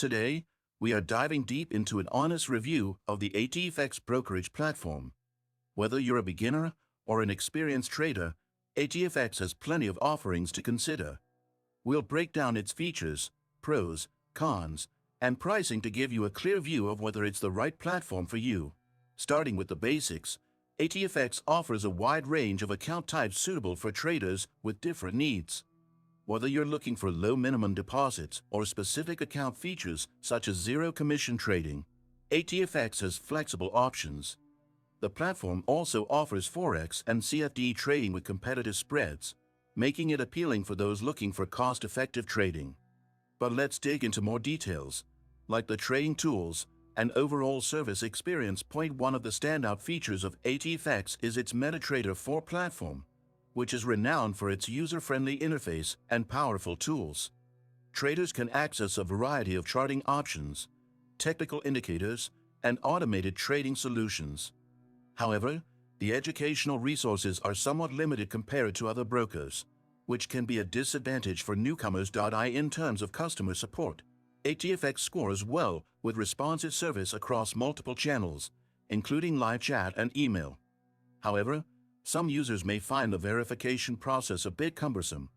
Today, we are diving deep into an honest review of the ATFX brokerage platform. Whether you're a beginner or an experienced trader, ATFX has plenty of offerings to consider. We'll break down its features, pros, cons, and pricing to give you a clear view of whether it's the right platform for you. Starting with the basics, ATFX offers a wide range of account types suitable for traders with different needs. Whether you're looking for low minimum deposits or specific account features such as zero commission trading, ATFX has flexible options. The platform also offers Forex and CFD trading with competitive spreads, making it appealing for those looking for cost-effective trading. But let's dig into more details, like the trading tools and overall service experience. One of the standout features of ATFX is its MetaTrader 4 platform, which is renowned for its user-friendly interface and powerful tools. Traders can access a variety of charting options, technical indicators, and automated trading solutions. However, the educational resources are somewhat limited compared to other brokers, which can be a disadvantage for newcomers. In terms of customer support, ATFX scores well with responsive service across multiple channels, including live chat and email. However, some users may find the verification process a bit cumbersome.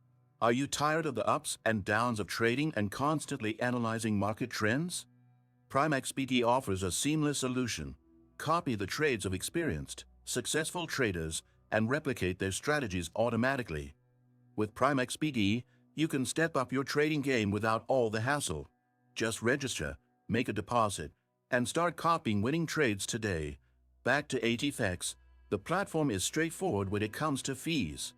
Are you tired of the ups and downs of trading and constantly analyzing market trends? PrimeXPT offers a seamless solution. Copy the trades of experienced, successful traders and replicate their strategies automatically. With PrimeXPT, you can step up your trading game without all the hassle. Just register, make a deposit, and start copying winning trades today. Back to ATFX. The platform is straightforward when it comes to fees.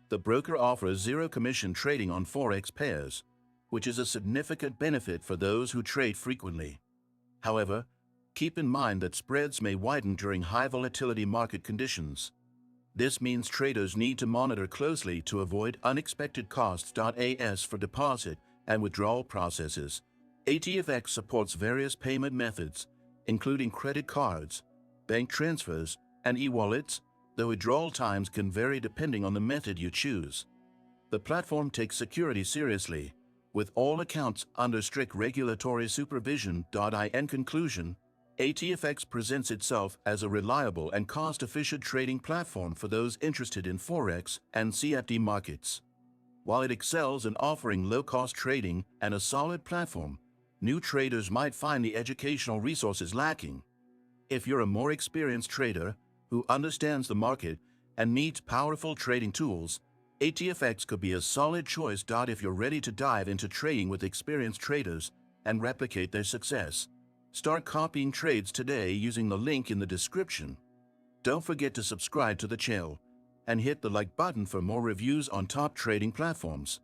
The broker offers zero commission trading on Forex pairs, which is a significant benefit for those who trade frequently. However, keep in mind that spreads may widen during high volatility market conditions. This means traders need to monitor closely to avoid unexpected costs. As for deposit and withdrawal processes, ATFX supports various payment methods, including credit cards, bank transfers, and e-wallets, though withdrawal times can vary depending on the method you choose. The platform takes security seriously, with all accounts under strict regulatory supervision. In conclusion, ATFX presents itself as a reliable and cost-efficient trading platform for those interested in Forex and CFD markets. While it excels in offering low-cost trading and a solid platform, new traders might find the educational resources lacking. If you're a more experienced trader who understands the market and needs powerful trading tools, ATFX could be a solid choice. If you're ready to dive into trading with experienced traders and replicate their success, start copying trades today using the link in the description. Don't forget to subscribe to the channel and hit the like button for more reviews on top trading platforms.